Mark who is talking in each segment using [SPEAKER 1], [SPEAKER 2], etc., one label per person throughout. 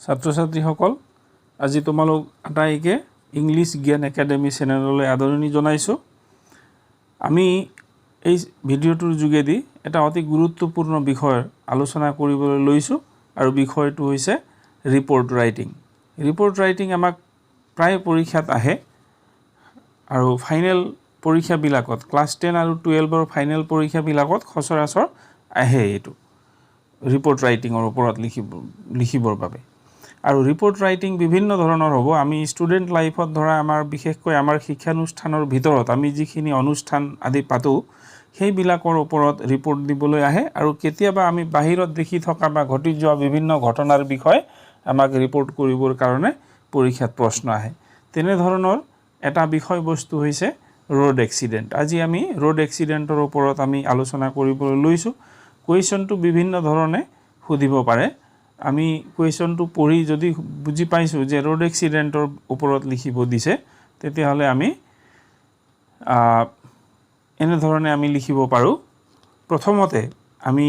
[SPEAKER 1] ছাত্ৰ ছাত্ৰীসকল আজি তোমালোক আটাইকে ইংলিছ জ্ঞান একাডেমি চেনেললৈ আদৰণি জনাইছো আমি এই ভিডিঅ'টোৰ যোগেদি এটা অতি গুৰুত্বপূৰ্ণ বিষয় আলোচনা কৰিবলৈ লৈছো আৰু বিষয়টো হৈছে ৰিপৰ্ট ৰাইটিং আমাক প্ৰায় পৰীক্ষাত আহে আৰু ফাইনেল পৰীক্ষা বিলাকত ক্লাছ 10 আৰু 12 ৰ ফাইনেল পৰীক্ষা বিলাকত খসৰাসৰ আহে এটো ৰিপৰ্ট ৰাইটিংৰ ওপৰত লিখিবৰ বাবে আৰু ৰিপৰ্ট ৰাইটিং বিভিন্ন ধৰণৰ হ'ব আমি ষ্টুডেন্ট লাইফত ধৰা আমাৰ বিশেষকৈ আমাৰ শিক্ষানুষ্ঠানৰ ভিতৰত আমি যিখিনি অনুষ্ঠান আদি পাতো সেই বিলাকৰ ওপৰত ৰিপৰ্ট দিবলৈ আহে আৰু কেতিয়াবা আমি বাহিৰত দেখি থকা বা ঘটি যোৱা বিভিন্ন ঘটনাৰ বিষয় আমাক ৰিপৰ্ট কৰিবৰ কাৰণে পৰীক্ষাত প্ৰশ্ন আহে তেনে ধৰণৰ এটা বিষয় বস্তু হৈছে road accident আজি আমি road accidentor ওপৰত আমি আলোচনা কৰিবলৈ লৈছো কোৱেশ্চনটো বিভিন্ন ধৰণে সুধিব পাৰে আমি কোৱেশ্চনটো পঢ়ি যদি বুজি পাইছো যে road accidentor ওপৰত লিখিব দিছে তেতিয়া হলে আমি এনে ধৰণে আমি লিখিব পাৰো প্ৰথমতে আমি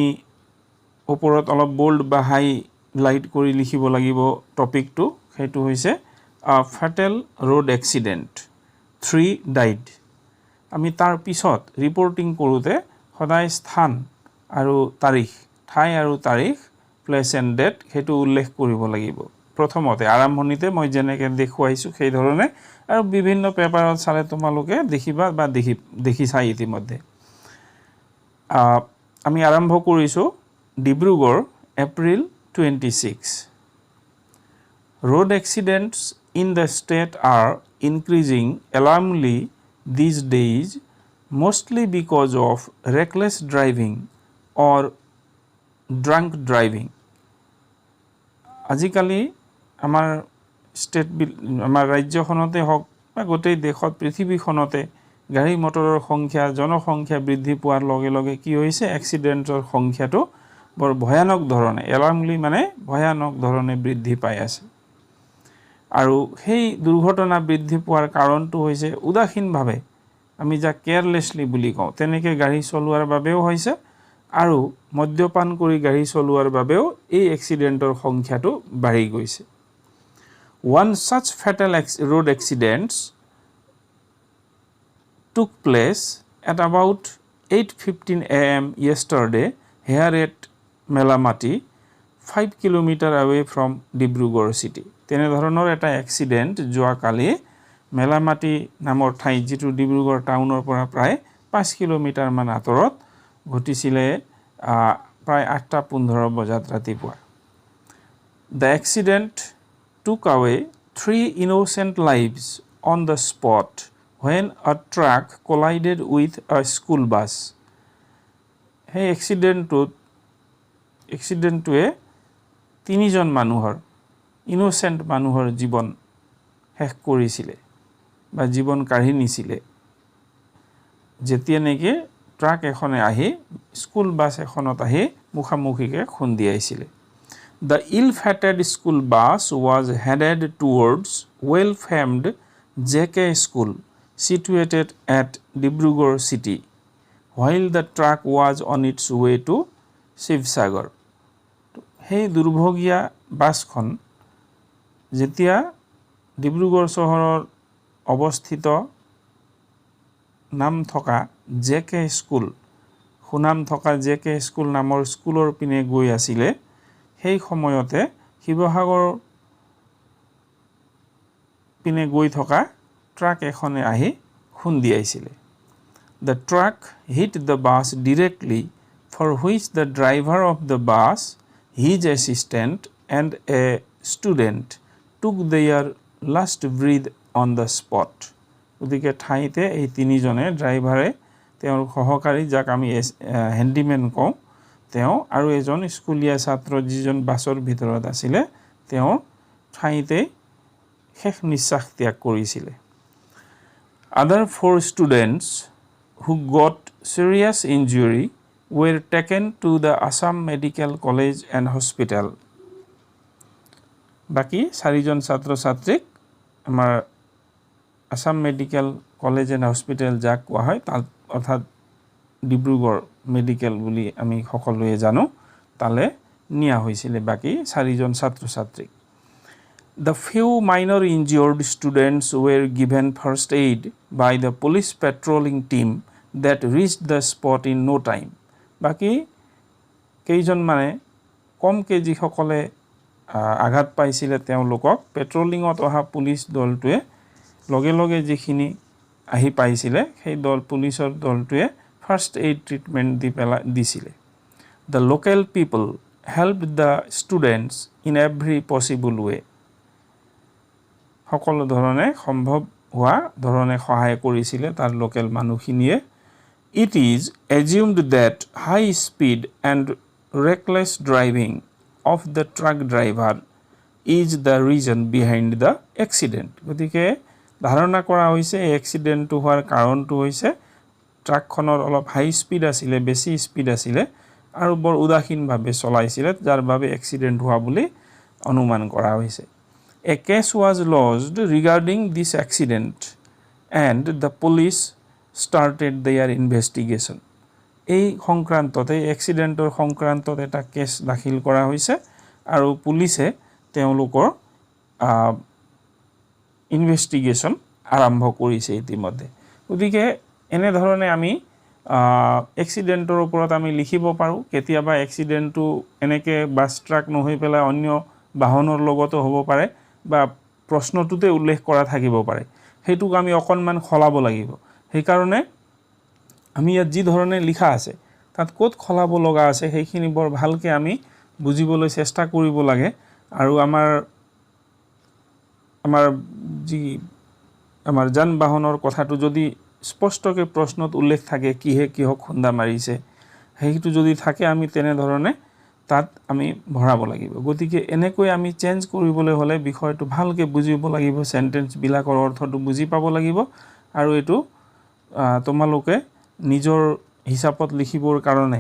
[SPEAKER 1] ওপৰত অলপ বোল্ড বা হাই লাইট কৰি লিখিব লাগিব টপিকটো হেতু হৈছে a fatal road accident 3 died আমি তাৰ পিছত ৰিপৰ্টিং কৰোতে সদায় স্থান আৰু তাৰিখ ঠাই আৰু তাৰিখ প্লেস এণ্ড ডেট হেতু উল্লেখ কৰিব লাগিব প্ৰথমতে আৰম্ভণিতে মই যেনেকৈ দেখুৱাইছো সেই ধৰণে আৰু বিভিন্ন পেপাৰত চালে তোমালোকে দেখিবা বা দেখি চাই ইতিমধ্যে আমি আৰম্ভ কৰিছো Dibrugarh April 26 road accidents in the state are increasing alarmingly these days mostly because of reckless driving or drunk driving আজিকালি আমাৰ স্টেট আমাৰ ৰাজ্যখনতে হক বা গোটেই দেশত পৃথিৱীখনতে গাড়ী মটৰৰ সংখ্যা জনসংখ্যা বৃদ্ধি পোৱাৰ লগে লগে কি হৈছে এক্সিডেন্টৰ সংখ্যাটো বৰ ভয়ানক ধৰণে এলাৰ্মলি মানে ভয়ানক ধৰণে বৃদ্ধি পাই আছে আৰু সেই দুৰ্ঘটনা বৃদ্ধি পোৱাৰ কাৰণটো হৈছে উদাসীনভাৱে আমি যা কেয়াৰলেছলি বুলি কওঁ তেনেকৈ গাড়ী চলোৱাৰ বাবেও হৈছে আৰু মদ্যপান কৰি গাড়ী চলোৱাৰ বাবেও এই এক্সিডেন্টৰ সংখ্যাটো বাঢ়ি গৈছে one such fatal road accidents took place at about 8:15 am yesterday here at Melamati 5 kilometer away from Dibrugarh city তেনে ধৰণৰ এটা এক্সিডেন্ট যোৱা কালি মেলামাটি নামৰ ঠাই যিটো ডিব্ৰুগড় টাউনৰ পৰা প্ৰায় 5 কিলোমিটাৰ মান আঁতৰত ঘটিছিলে প্ৰায় 8:15 বজাত ৰাতিপুৱা The accident took away 3 innocent lives on the spot when a truck collided with a school bus hey accidentটোৱে তিনিজন মানুহৰ innocent মানুহৰ জীৱন শেষ কৰিছিলে বা জীৱন কাঢ়ি নিছিলে যেতিয়া নেকি ট্ৰাক এখনে আহি স্কুল বাস এখনত আহি মুখামুখিকে খুন্দিয়াইছিলে The ill-fated school bus was headed towards well-famed JK school situated at Dibrugarh city while the truck was on its way to Shivsagar hey দুৰ্ভগীয়া বাসখন যেতিয়া ডিব্ৰুগড় চহৰৰ অৱস্থিত নাম থকা জেকে স্কুল সুনাম থকা জেকে স্কুল নামৰ স্কুলৰ পিনে গৈ আছিলে সেই সময়তে শিৱসাগৰ পিনে গৈ থকা ট্ৰাক এখনে আহি খুন্দিয়াইছিলে The truck hit the bus directly for which the driver of the bus his assistant and a student took their last breath on the spot ওদিকে ঠাইতে এই তিনিজনে ড্ৰাইভাৰে তেওঁৰ সহকাৰী যাক আমি হ্যান্ডিম্যান কওঁ তেওঁ আৰু এজন স্কুলীয়া ছাত্ৰ যিজন বাছৰ ভিতৰত আছিল তেওঁ ঠাইতে শেষ নিশ্বাস ত্যাগ কৰিছিল Other 4 students who got serious injury were taken to the Assam Medical College and Hospital বাকি 4 জন ছাত্ৰ ছাত্ৰীক আমাৰ Assam medical college and hospital যাক কোৱা হয় অৰ্থাৎ ডিব্ৰুগড় মেডিকেল বুলি আমি সকলোৱে জানো তালে নিয়া হৈছিল বাকি 4 জন ছাত্ৰ ছাত্ৰীক The few minor injured students were given first aid by the police patrolling team that reached the spot in no time. বাকি কেইজন মানে কমকে যিসকলে আঘাত পাইছিলে তেওঁলোকক পেট্ৰলিঙত অহা পুলিচ দলটোৱে লগে লগে যিখিনি আহি পাইছিলে সেই পুলিচৰ দলটোৱে ফাৰ্ষ্ট এইড ট্ৰিটমেণ্ট দিছিলে. The local people helped the students in every possible way. সকলো ধৰণে সম্ভৱ হোৱা ধৰণে সহায় কৰিছিলে তাৰ লোকেল মানুহখিনিয়ে. It is assumed that high speed and reckless driving of the truck driver is the reason behind the accident. গতিকে ধাৰণা কৰা হৈছে এই এক্সিডেণ্টটো হোৱাৰ কাৰণটো হৈছে ট্ৰাকখনৰ অলপ হাই স্পীড আছিলে, বেছি স্পীড আছিলে আৰু বৰ উদাসীনভাৱে চলাইছিলে, যাৰ বাবে এক্সিডেণ্ট হোৱা বুলি অনুমান কৰা হৈছে. A case was lodged regarding this accident and the police started their investigation. এই সংক্ৰান্তত এই এক্সিডেণ্টৰ সংক্ৰান্তত এটা কেছ দাখিল কৰা হৈছে আৰু পুলিচে তেওঁলোকৰ ইনভেষ্টিগেশ্যন আৰম্ভ কৰিছে ইতিমধ্যে. গতিকে এনেধৰণে আমি এক্সিডেণ্টৰ ওপৰত আমি লিখিব পাৰোঁ. কেতিয়াবা এক্সিডেণ্টটো এনেকৈ বাছ ট্ৰাক নহৈ পেলাই অন্য বাহনৰ লগতো হ'ব পাৰে বা প্ৰশ্নটোতে উল্লেখ কৰা থাকিব পাৰে. সেইটোক আমি অকণমান সলাব লাগিব. সেইকাৰণে আমি ইয়াত যি ধৰণে লিখা আছে তাত ক'ত সলাব লগা আছে সেইখিনি বৰ ভালকৈ আমি বুজিবলৈ চেষ্টা কৰিব লাগে. আৰু আমাৰ যান বাহনৰ কথাটো যদি স্পষ্টকৈ প্ৰশ্নত উল্লেখ থাকে কিহক খুন্দা মাৰিছে সেইটো যদি থাকে আমি তেনেধৰণে তাত আমি ভৰাব লাগিব. গতিকে এনেকৈ আমি চেঞ্জ কৰিবলৈ হ'লে বিষয়টো ভালকৈ বুজিব লাগিব, চেণ্টেন্সবিলাকৰ অৰ্থটো বুজি পাব লাগিব আৰু এইটো তোমালোকে নিজৰ হিচাপত লিখিবৰ কাৰণে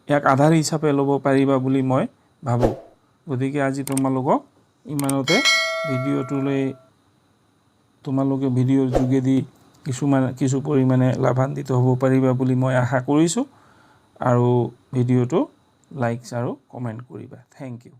[SPEAKER 1] ইয়াক আধাৰ হিচাপে ল'ব পাৰিবা বুলি মই ভাবোঁ. গতিকে আজি তোমালোকক ইমানতে ভিডিঅ'টোলৈ তোমালোকে ভিডিঅ'ৰ যোগেদি কিছু পৰিমাণে লাভান্বিত হ'ব পাৰিবা বুলি মই আশা কৰিছোঁ আৰু ভিডিঅ'টো লাইক আৰু কমেণ্ট কৰিবা. Thank U.